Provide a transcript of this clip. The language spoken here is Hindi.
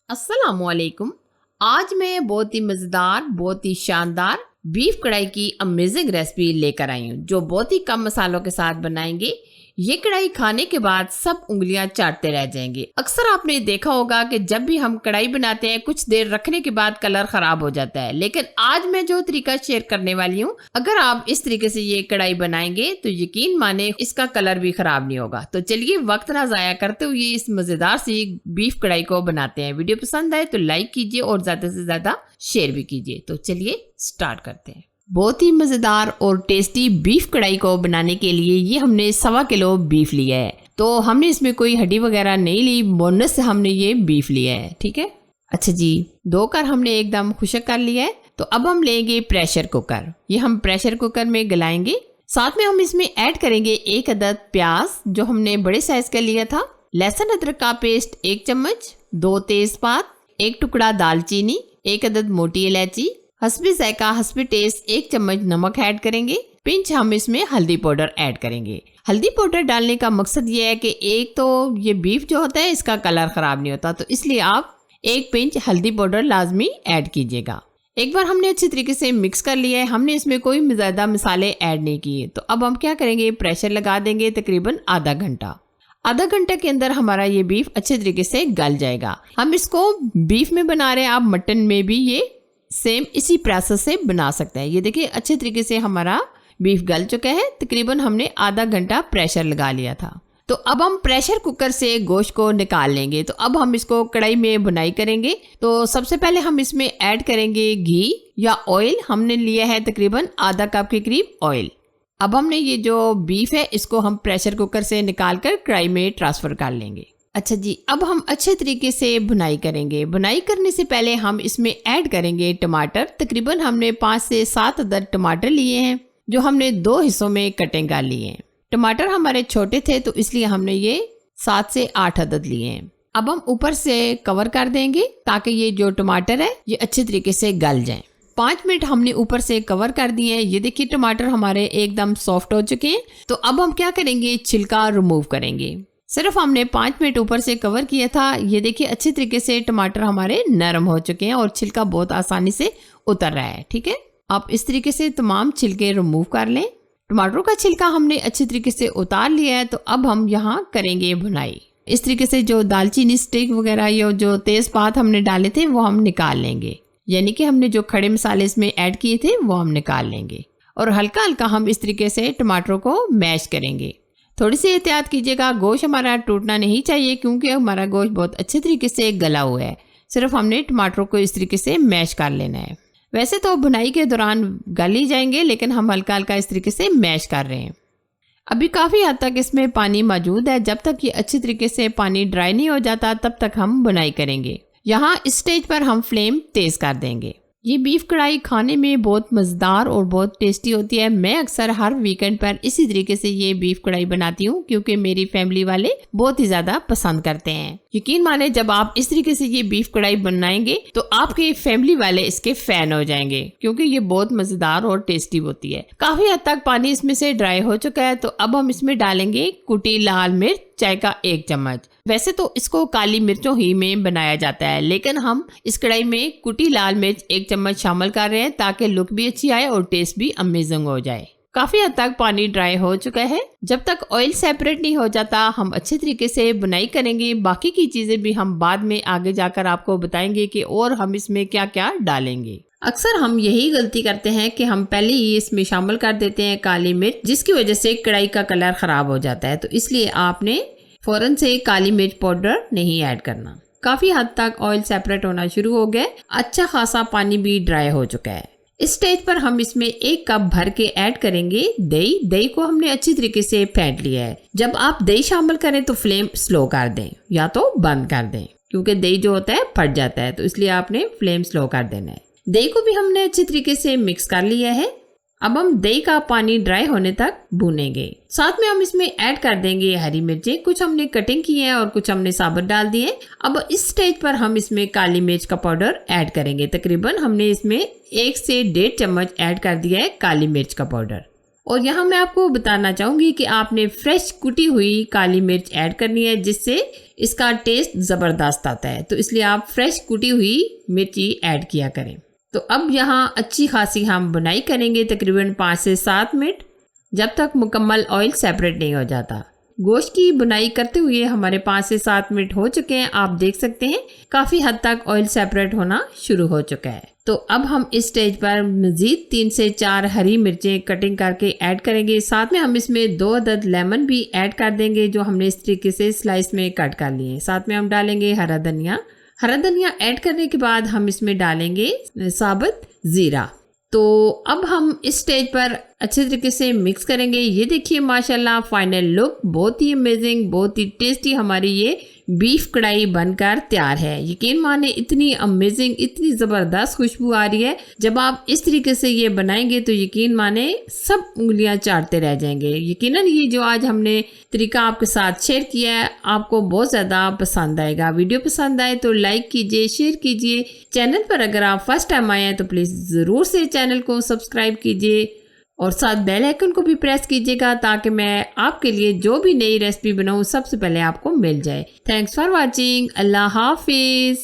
अस्सलामुअलैकुम। आज मैं बहुत ही मज़ेदार, बहुत ही शानदार बीफ कढ़ाई की अमेजिंग रेसिपी लेकर आई हूँ जो बहुत ही कम मसालों के साथ बनाएंगे। ये कढ़ाई खाने के बाद सब उंगलियां चाटते रह जाएंगे। अक्सर आपने देखा होगा कि जब भी हम कढ़ाई बनाते हैं कुछ देर रखने के बाद कलर खराब हो जाता है, लेकिन आज मैं जो तरीका शेयर करने वाली हूँ, अगर आप इस तरीके से ये कढ़ाई बनाएंगे तो यकीन माने इसका कलर भी खराब नहीं होगा। तो चलिए वक्त ना जाया करते हुए इस मजेदार सी बीफ कढ़ाई को बनाते हैं। वीडियो पसंद आए तो लाइक कीजिए और ज्यादा से ज्यादा शेयर भी कीजिए। तो चलिए स्टार्ट करते हैं। बहुत ही मज़ेदार और टेस्टी बीफ कढ़ाई को बनाने के लिए ये हमने 1.25 किलो बीफ लिया है। तो हमने इसमें कोई हड्डी वगैरह नहीं ली, बोनस से हमने ये बीफ लिया है। ठीक है, अच्छा जी, धोकर हमने एकदम खुशक कर लिया है। तो अब हम लेंगे प्रेशर कुकर। ये हम प्रेशर कुकर में गलाएंगे। साथ में हम इसमें ऐड करेंगे 1 अदद प्याज जो हमने बड़े साइज का लिया था, लहसुन अदरक का पेस्ट 1 चम्मच, 2 तेजपात, 1 टुकड़ा दालचीनी, 1 अदद मोटी इलायची, हस्बे जायका हस्बे टेस्ट 1 चम्मच नमक ऐड करेंगे। पिंच हम इसमें हल्दी पाउडर ऐड करेंगे। हल्दी पाउडर डालने का मकसद ये है कि एक तो ये बीफ जो होता है इसका कलर खराब नहीं होता, तो इसलिए आप 1 पिंच हल्दी पाउडर लाजमी ऐड कीजिएगा। एक बार हमने अच्छी तरीके से मिक्स कर लिया है, हमने इसमें कोई ज़्यादा मसाले ऐड नहीं किए। तो अब हम क्या करेंगे, प्रेशर लगा देंगे तकरीबन आधा घंटा। आधा घंटे के अंदर हमारा ये बीफ अच्छे तरीके से गल जाएगा। हम इसको बीफ में बना रहे हैं, आप मटन में भी ये सेम इसी प्रोसेस से बना सकते हैं। ये देखिए अच्छे तरीके से हमारा बीफ गल चुका है। तकरीबन हमने आधा घंटा प्रेशर लगा लिया था। तो अब हम प्रेशर कुकर से गोश्त को निकाल लेंगे। तो अब हम इसको कढ़ाई में भुनाई करेंगे। तो सबसे पहले हम इसमें ऐड करेंगे घी या ऑयल। हमने लिया है तकरीबन आधा कप के करीब ऑयल। अब हमने ये जो बीफ है इसको हम प्रेशर कुकर से निकाल कर कढ़ाई में ट्रांसफर कर लेंगे। अच्छा जी, अब हम अच्छे तरीके से भुनाई करेंगे। भुनाई करने से पहले हम इसमें ऐड करेंगे टमाटर। तकरीबन हमने 5 से 7 अदद टमाटर लिए हैं जो हमने 2 हिस्सों में कटिंग कर लिए हैं। टमाटर हमारे छोटे थे तो इसलिए हमने ये 7 से 8 अदद लिए हैं। अब हम ऊपर से कवर कर देंगे ताकि ये जो टमाटर है ये अच्छे तरीके से गल जाए। 5 मिनट हमने ऊपर से कवर कर दिए हैं। ये देखिए टमाटर हमारे एकदम सॉफ्ट हो चुके हैं। तो अब हम क्या करेंगे, छिलका रिमूव करेंगे। सिर्फ हमने 5 मिनट ऊपर से कवर किया था। ये देखिए अच्छे तरीके से टमाटर हमारे नरम हो चुके हैं और छिलका बहुत आसानी से उतर रहा है। ठीक है, आप इस तरीके से तमाम छिलके रिमूव कर लें। टमाटरों का छिलका हमने अच्छे तरीके से उतार लिया है। तो अब हम यहाँ करेंगे भुनाई। इस तरीके से जो दालचीनी स्टिक वगैरह या जो तेजपात हमने डाले थे वो हम निकाल लेंगे, यानी कि हमने जो खड़े मसाले इसमें ऐड किए थे वो हम निकाल लेंगे। और हल्का हल्का हम इस तरीके से टमाटरों को मैश करेंगे। थोड़ी सी एहतियात कीजिएगा, गोश्त हमारा टूटना नहीं चाहिए क्योंकि हमारा गोश्त बहुत अच्छे तरीके से गला हुआ है। सिर्फ हमने टमाटरों को इस तरीके से मैश कर लेना है। वैसे तो भुनाई के दौरान गल ही जाएंगे, लेकिन हम हल्का हल्का इस तरीके से मैश कर रहे हैं। अभी काफ़ी हद तक इसमें पानी मौजूद है। जब तक ये अच्छी तरीके से पानी ड्राई नहीं हो जाता तब तक हम भुनाई करेंगे। यहाँ इस स्टेज पर हम फ्लेम तेज कर देंगे। ये बीफ कढ़ाई खाने में बहुत मज़ेदार और बहुत टेस्टी होती है। मैं अक्सर हर वीकेंड पर इसी तरीके से ये बीफ कढ़ाई बनाती हूँ क्योंकि मेरी फैमिली वाले बहुत ही ज़्यादा पसंद करते हैं। यकीन माने जब आप इस तरीके से ये बीफ कढ़ाई बनाएंगे तो आपके फैमिली वाले इसके फैन हो जाएंगे क्योंकि ये बहुत मज़ेदार और टेस्टी होती है। काफ़ी हद तक पानी इसमें से ड्राई हो चुका है। तो अब हम इसमें डालेंगे कुटी लाल मिर्च चाय का 1 चम्मच। वैसे तो इसको काली मिर्चों ही में बनाया जाता है, लेकिन हम इस कढ़ाई में कुटी लाल मिर्च 1 चम्मच शामिल कर रहे हैं ताकि लुक भी अच्छी आए और टेस्ट भी अमेजिंग हो जाए। काफी हद तक पानी ड्राई हो चुका है। जब तक ऑयल सेपरेट नहीं हो जाता हम अच्छे तरीके से बुनाई करेंगे। बाकी की चीजें भी हम बाद में आगे जाकर आपको बताएंगे कि और हम इसमें क्या क्या डालेंगे। अक्सर हम यही गलती करते हैं कि हम पहले ही इसमें शामिल कर देते हैं काली मिर्च, जिसकी वजह से कढ़ाई का कलर खराब हो जाता है। तो इसलिए आपने फौरन से काली मिर्च पाउडर नहीं ऐड करना। काफी हद तक ऑयल सेपरेट होना शुरू हो गया। अच्छा खासा पानी भी ड्राई हो चुका है। इस स्टेज पर हम इसमें 1 कप भर के ऐड करेंगे दही। दही को हमने अच्छी तरीके से फेंट लिया है। जब आप दही शामिल करें तो फ्लेम स्लो कर दें या तो बंद कर दें क्योंकि दही जो होता है फट जाता है, तो इसलिए आपने फ्लेम स्लो कर देना है। दही को भी हमने अच्छी तरीके से मिक्स कर लिया है। अब हम दही का पानी ड्राई होने तक भूनेंगे। साथ में हम इसमें ऐड कर देंगे हरी मिर्चें। कुछ हमने कटिंग की है और कुछ हमने साबुत डाल दिए। अब इस स्टेज पर हम इसमें काली मिर्च का पाउडर ऐड करेंगे। तकरीबन हमने इसमें 1 से 1.5 चम्मच ऐड कर दिया है काली मिर्च का पाउडर। और यहाँ मैं आपको बताना चाहूँगी कि आपने फ्रेश कुटी हुई काली मिर्च ऐड करनी है, जिससे इसका टेस्ट ज़बरदस्त आता है। तो इसलिए आप फ्रेश कुटी हुई मिर्ची ऐड किया करें। तो अब यहाँ अच्छी खासी हम बुनाई करेंगे तकरीबन 5 से 7 मिनट, जब तक मुकम्मल ऑयल सेपरेट नहीं हो जाता। गोश्त की बुनाई करते हुए हमारे 5 से 7 मिनट हो चुके हैं। आप देख सकते हैं काफ़ी हद तक ऑयल सेपरेट होना शुरू हो चुका है। तो अब हम इस स्टेज पर मज़ीद 3 से 4 हरी मिर्चें कटिंग करके ऐड करेंगे। साथ में हम इसमें 2 अदद लेमन भी ऐड कर देंगे, जो हमने इस तरीके से स्लाइस में कट कर लिए हैं। साथ में हम डालेंगे हरा धनिया। हरा धनिया ऐड करने के बाद हम इसमें डालेंगे साबुत ज़ीरा। तो अब हम इस स्टेज पर अच्छे तरीके से मिक्स करेंगे। ये देखिए माशाल्लाह फाइनल लुक बहुत ही अमेजिंग, बहुत ही टेस्टी हमारी ये बीफ कढ़ाई बनकर तैयार है। यकीन माने इतनी अमेजिंग, इतनी ज़बरदस्त खुशबू आ रही है। जब आप इस तरीके से ये बनाएंगे तो यकीन माने सब उंगलियां चाटते रह जाएंगे। यकीनन ये जो आज हमने तरीका आपके साथ शेयर किया है आपको बहुत ज़्यादा पसंद आएगा। वीडियो पसंद आए तो लाइक कीजिए, शेयर कीजिए। चैनल पर अगर आप फर्स्ट टाइम आए हैं तो प्लीज़ ज़रूर से चैनल को सब्सक्राइब कीजिए और साथ बेल आइकन को भी प्रेस कीजिएगा, ताकि मैं आपके लिए जो भी नई रेसिपी बनाऊं सबसे पहले आपको मिल जाए। Thanks for watching. अल्लाह हाफिज़।